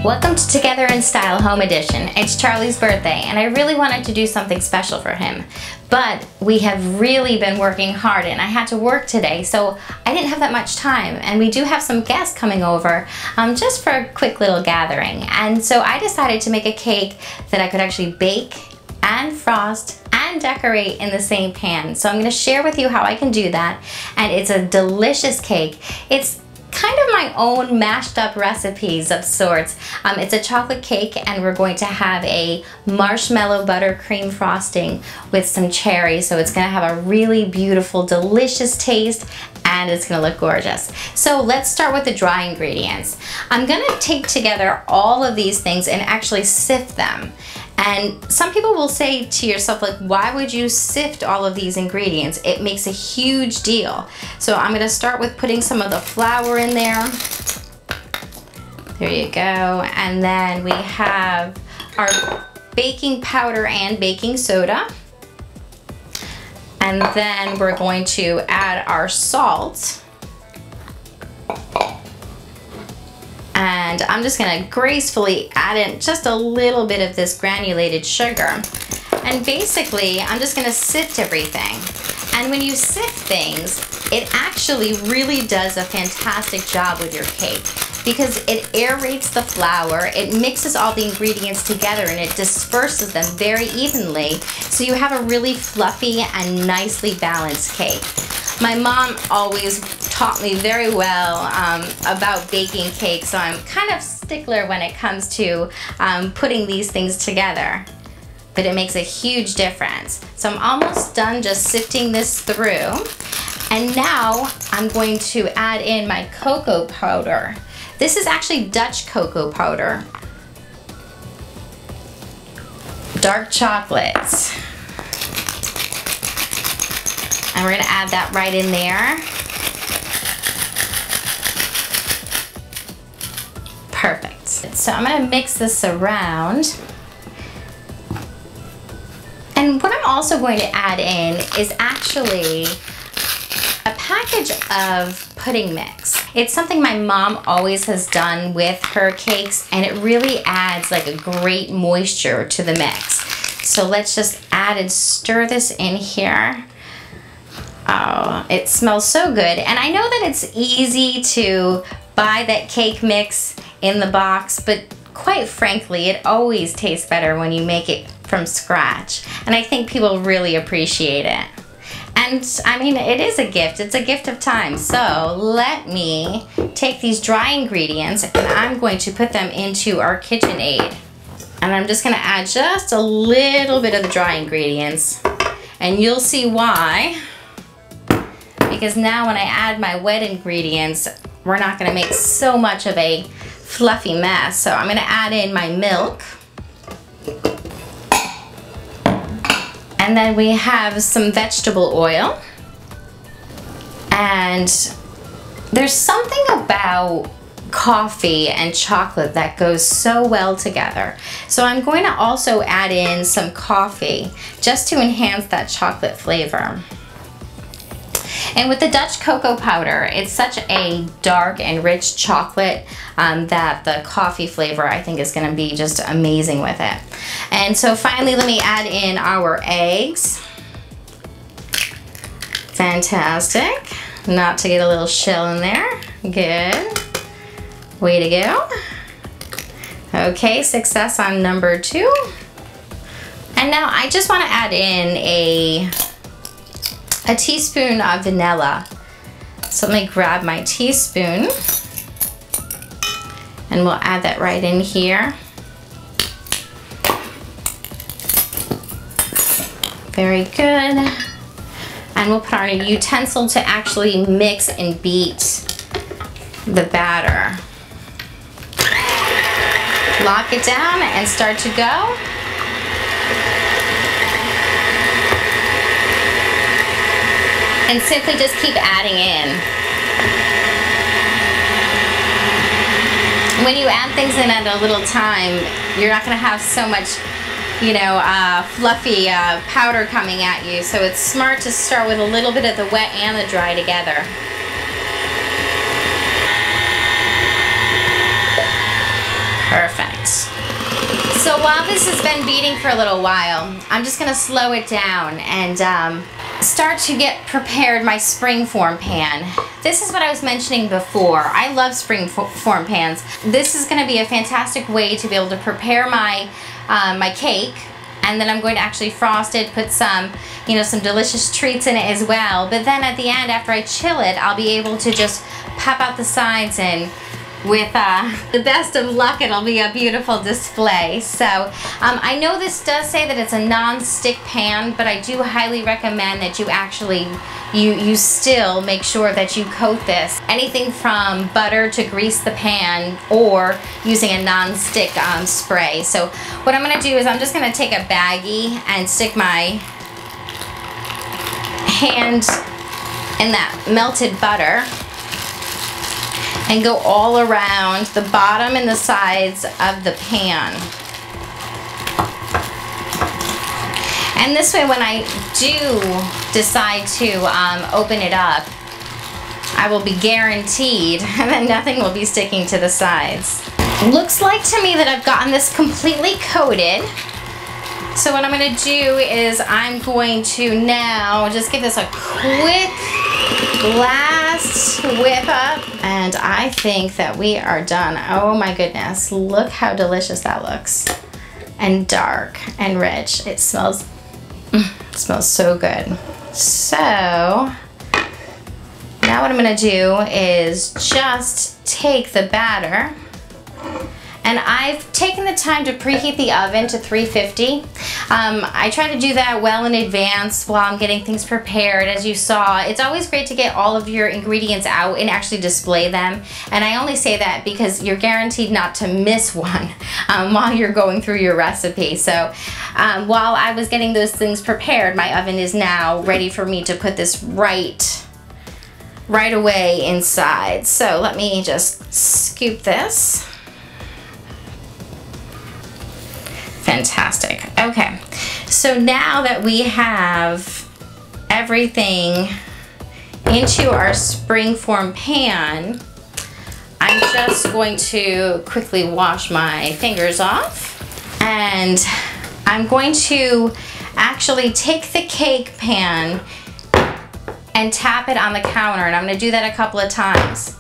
Welcome to Together in Style Home Edition. It's Charlie's birthday and I really wanted to do something special for him. But we have really been working hard and I had to work today, so I didn't have that much time. And we do have some guests coming over just for a quick little gathering. And so I decided to make a cake that I could actually bake and frost and decorate in the same pan. So I'm going to share with you how I can do that. And it's a delicious cake. It's kind of my own mashed up recipes of sorts. It's a chocolate cake and we're going to have a marshmallow buttercream frosting with some cherry, so it's going to have a really beautiful, delicious taste and it's going to look gorgeous. So let's start with the dry ingredients. I'm going to take together all of these things and actually sift them. And some people will say to yourself, like, why would you sift all of these ingredients? It makes a huge deal. So I'm gonna start with putting some of the flour in there. There you go. And then we have our baking powder and baking soda. And then we're going to add our salt. And I'm just gonna gracefully add in just a little bit of this granulated sugar. And basically, I'm just gonna sift everything. And when you sift things, it actually really does a fantastic job with your cake because it aerates the flour, it mixes all the ingredients together and it disperses them very evenly, so you have a really fluffy and nicely balanced cake. My mom always taught me very well about baking cakes, so I'm kind of stickler when it comes to putting these things together. But it makes a huge difference. So I'm almost done just sifting this through. And now I'm going to add in my cocoa powder. This is actually Dutch cocoa powder. Dark chocolates. And we're gonna add that right in there. Perfect. So I'm gonna mix this around. And what I'm also going to add in is actually a package of pudding mix. It's something my mom always has done with her cakes and it really adds like a great moisture to the mix. So let's just add and stir this in here. Oh, it smells so good. And I know that it's easy to buy that cake mix in the box, but quite frankly, it always tastes better when you make it from scratch. And I think people really appreciate it. And I mean, it is a gift. It's a gift of time. So let me take these dry ingredients and I'm going to put them into our KitchenAid. And I'm just gonna add just a little bit of the dry ingredients. And you'll see why. Because now when I add my wet ingredients, we're not gonna make so much of a fluffy mess. So I'm gonna add in my milk. And then we have some vegetable oil. And there's something about coffee and chocolate that goes so well together. So I'm going to also add in some coffee just to enhance that chocolate flavor. And with the Dutch cocoa powder, it's such a dark and rich chocolate that the coffee flavor I think is going to be just amazing with it. And so finally, let me add in our eggs. Fantastic. Not to get a little shell in there. Good. Way to go. Okay, success on number 2. And now I just want to add in a teaspoon of vanilla. So let me grab my teaspoon and we'll add that right in here. Very good. And we'll put on a utensil to actually mix and beat the batter. Lock it down and start to go. And simply just keep adding in. When you add things in at a little time, you're not gonna have so much, you know, fluffy powder coming at you. So it's smart to start with a little bit of the wet and the dry together. Perfect. has been beating for a little while. I'm just gonna slow it down and start to get prepared my springform pan. This is what I was mentioning before. I love springform pans. This is gonna be a fantastic way to be able to prepare my my cake, and then I'm going to actually frost it, put some, you know, some delicious treats in it as well. But then at the end, after I chill it, I'll be able to just pop out the sides, and with the best of luck, it'll be a beautiful display. So I know this does say that it's a non-stick pan, but I do highly recommend that you actually, you still make sure that you coat this. Anything from butter to grease the pan, or using a non-stick spray. So what I'm gonna do is I'm just gonna take a baggie and stick my hand in that melted butter and go all around the bottom and the sides of the pan. And this way, when I do decide to open it up, I will be guaranteed that nothing will be sticking to the sides. Looks like to me that I've gotten this completely coated. So what I'm gonna do is I'm going to now just give this a quick last whip up, and I think that we are done. Oh my goodness, look how delicious that looks, and dark and rich. It smells so good. So now what I'm gonna do is just take the batter, and I've taken the time to preheat the oven to 350. I try to do that well in advance while I'm getting things prepared. As you saw, it's always great to get all of your ingredients out and actually display them. And I only say that because you're guaranteed not to miss one while you're going through your recipe. So while I was getting those things prepared, my oven is now ready for me to put this right away inside. So let me just scoop this. Fantastic. Okay, so now that we have everything into our springform pan, I'm just going to quickly wash my fingers off, and I'm going to actually take the cake pan and tap it on the counter, and I'm going to do that a couple of times.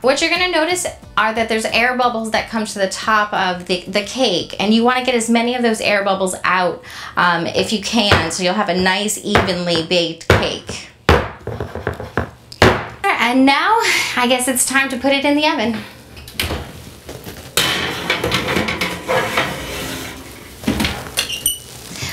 What you're going to notice are that there's air bubbles that come to the top of the cake, and you want to get as many of those air bubbles out if you can, so you'll have a nice evenly baked cake. And now I guess it's time to put it in the oven.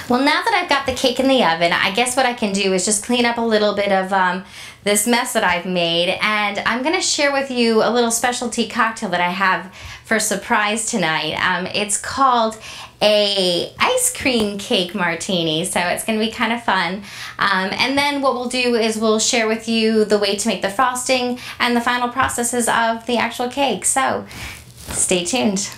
Well, now that I've got the cake in the oven, I guess what I can do is just clean up a little bit of this mess that I've made, and I'm gonna share with you a little specialty cocktail that I have for surprise tonight. It's called a ice cream cake martini, so it's gonna be kind of fun. And then what we'll do is we'll share with you the way to make the frosting and the final processes of the actual cake. So stay tuned.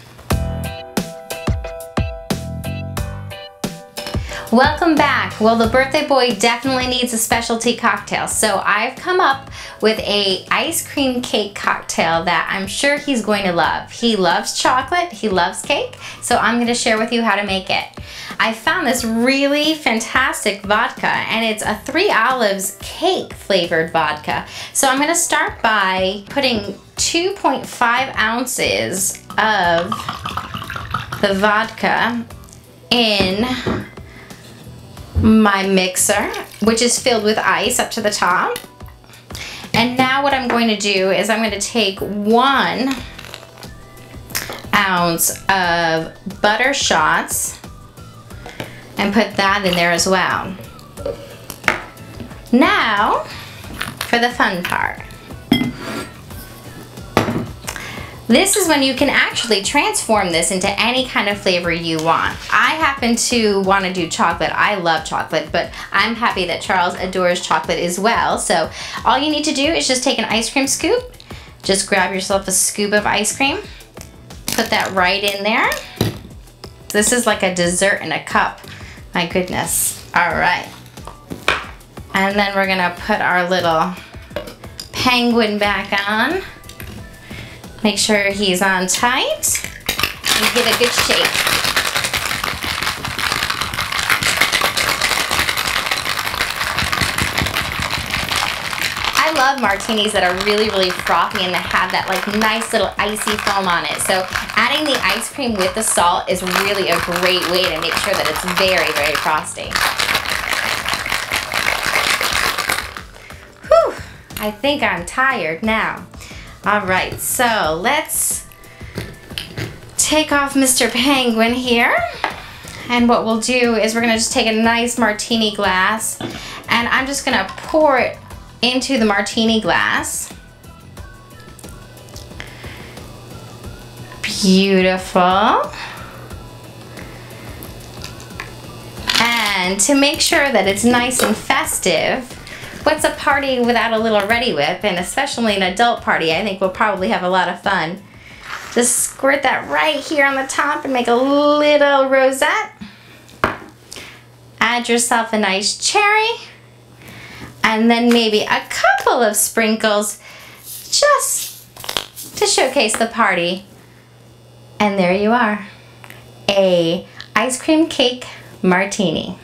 Welcome back. Well, the birthday boy definitely needs a specialty cocktail, so I've come up with a ice cream cake cocktail that I'm sure he's going to love. He loves chocolate, he loves cake, so I'm going to share with you how to make it. I found this really fantastic vodka, and it's a 3 Olives cake flavored vodka. So I'm going to start by putting 2.5 ounces of the vodka in my mixer, which is filled with ice up to the top. And now what I'm going to do is I'm going to take 1 ounce of butter shots and put that in there as well. Now for the fun part. This is when you can actually transform this into any kind of flavor you want. I happen to want to do chocolate. I love chocolate, but I'm happy that Charles adores chocolate as well. So all you need to do is just take an ice cream scoop. Just grab yourself a scoop of ice cream. Put that right in there. This is like a dessert in a cup. My goodness. All right. And then we're gonna put our little penguin back on. Make sure he's on tight. and give it a good shake. I love martinis that are really, really frothy and that have that like nice little icy foam on it. So adding the ice cream with the salt is really a great way to make sure that it's very, very frosty. Whew, I think I'm tired now. All right, so let's take off Mr. Penguin here. And what we'll do is we're gonna just take a nice martini glass and I'm just gonna pour it into the martini glass. Beautiful. And to make sure that it's nice and festive, what's a party without a little Reddi-wip, and especially an adult party? I think we'll probably have a lot of fun. Just squirt that right here on the top and make a little rosette. Add yourself a nice cherry. And then maybe a couple of sprinkles just to showcase the party. And there you are, a ice cream cake martini.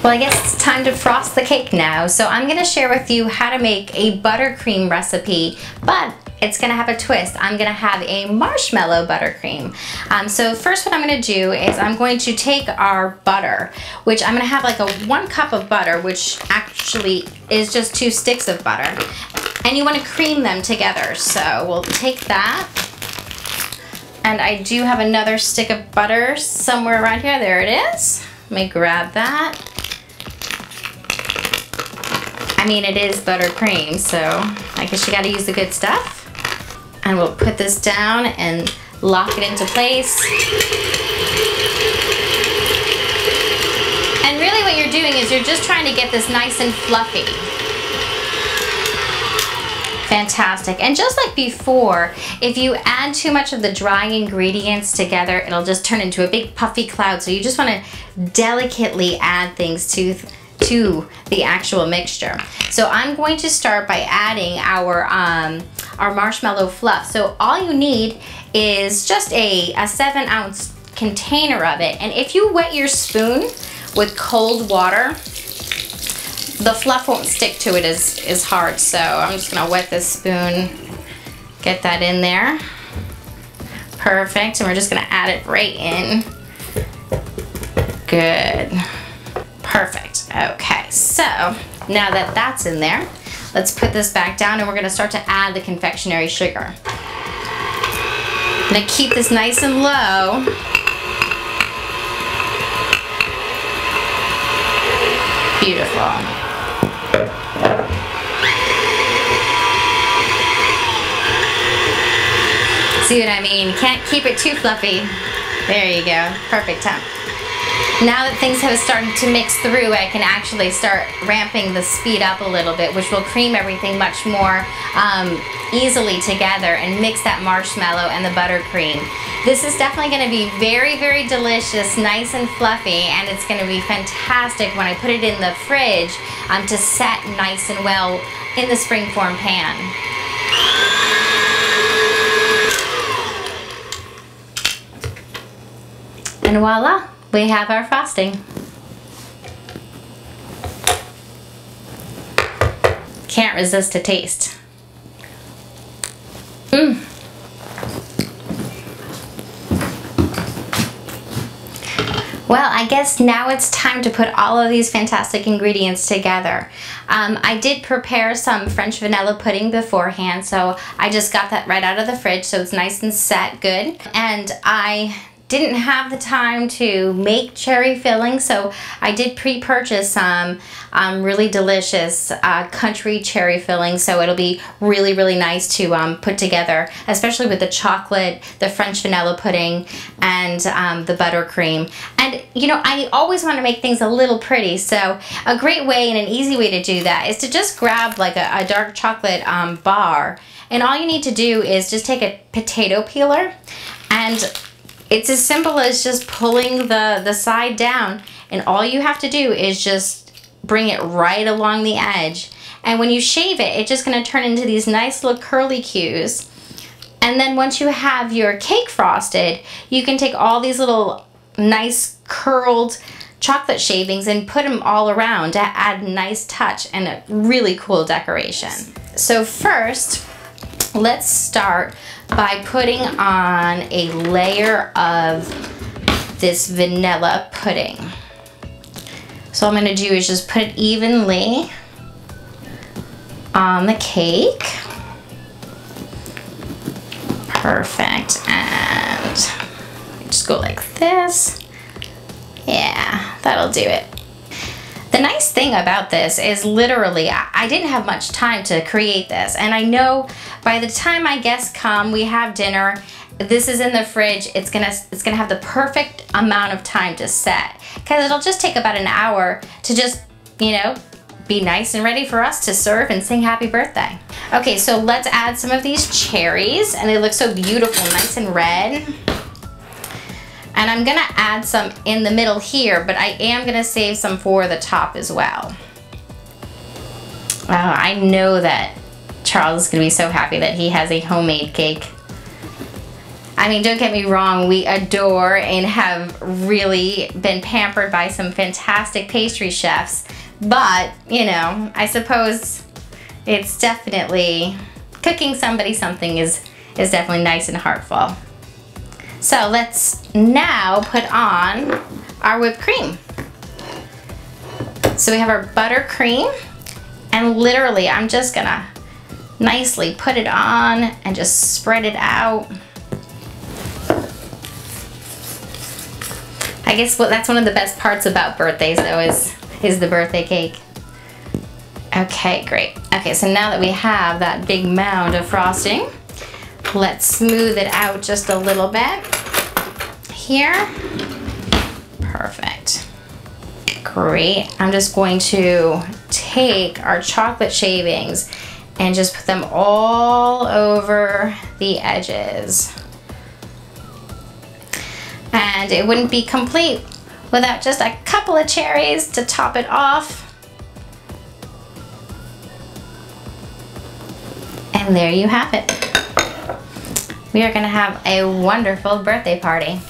Well, I guess it's time to frost the cake now. So I'm gonna share with you how to make a buttercream recipe, but it's gonna have a twist. I'm gonna have a marshmallow buttercream. So first what I'm gonna do is I'm going to take our butter, which I'm gonna have like a 1 cup of butter, which actually is just 2 sticks of butter. And you wanna cream them together. So we'll take that. And I do have another stick of butter somewhere around here. There it is. Let me grab that. I mean, it is buttercream, so I guess you gotta use the good stuff. And we'll put this down and lock it into place. And really what you're doing is you're just trying to get this nice and fluffy. Fantastic. And just like before, if you add too much of the dry ingredients together, it'll just turn into a big puffy cloud. So you just want to delicately add things to the actual mixture. So I'm going to start by adding our marshmallow fluff. So all you need is just a 7-ounce container of it. And if you wet your spoon with cold water, the fluff won't stick to it as hard. So I'm just gonna wet this spoon, get that in there. Perfect, and we're just gonna add it right in. Good. Perfect. Okay, so now that that's in there, let's put this back down and we're gonna start to add the confectionery sugar. I'm gonna keep this nice and low. Beautiful. See what I mean? Can't keep it too fluffy. There you go. Perfect temp. Now that things have started to mix through, I can actually start ramping the speed up a little bit, which will cream everything much more easily together and mix that marshmallow and the buttercream. This is definitely going to be very, very delicious, nice and fluffy, and it's going to be fantastic when I put it in the fridge to set nice and well in the springform pan. And voila, we have our frosting. Can't resist a taste. Well, I guess now it's time to put all of these fantastic ingredients together. I did prepare some French vanilla pudding beforehand, so I just got that right out of the fridge, so it's nice and set good. And I didn't have the time to make cherry filling, so I did pre-purchase some really delicious country cherry filling, so it'll be really, really nice to put together, especially with the chocolate, the French vanilla pudding, and the buttercream. And you know, I always want to make things a little pretty, so a great way and an easy way to do that is to just grab like a dark chocolate bar, and all you need to do is just take a potato peeler, and it's as simple as just pulling the side down, and all you have to do is just bring it right along the edge. And when you shave it, it's just gonna turn into these nice little curlicues. And then once you have your cake frosted, you can take all these little nice curled chocolate shavings and put them all around to add a nice touch and a really cool decoration. So first, let's start by putting on a layer of this vanilla pudding. So all I'm gonna do is just put it evenly on the cake. Perfect, and just go like this. Yeah, that'll do it. The nice thing about this is literally, I didn't have much time to create this, and I know by the time my guests come, we have dinner, this is in the fridge, it's gonna have the perfect amount of time to set, because it'll just take about an hour to just, you know, be nice and ready for us to serve and sing happy birthday. Okay, so let's add some of these cherries, and they look so beautiful, nice and red. And I'm gonna add some in the middle here, but I am gonna save some for the top as well. Wow, I know that Charles is gonna be so happy that he has a homemade cake. I mean, don't get me wrong, we adore and have really been pampered by some fantastic pastry chefs, but, you know, I suppose it's definitely, cooking somebody something is definitely nice and heartful. So let's now put on our whipped cream. So we have our buttercream, and literally I'm just gonna nicely put it on and just spread it out. I guess that's one of the best parts about birthdays though is the birthday cake. Okay, great. Okay, so now that we have that big mound of frosting, let's smooth it out just a little bit here. Perfect. Great. I'm just going to take our chocolate shavings and just put them all over the edges. And it wouldn't be complete without just a couple of cherries to top it off. And there you have it. We are gonna have a wonderful birthday party.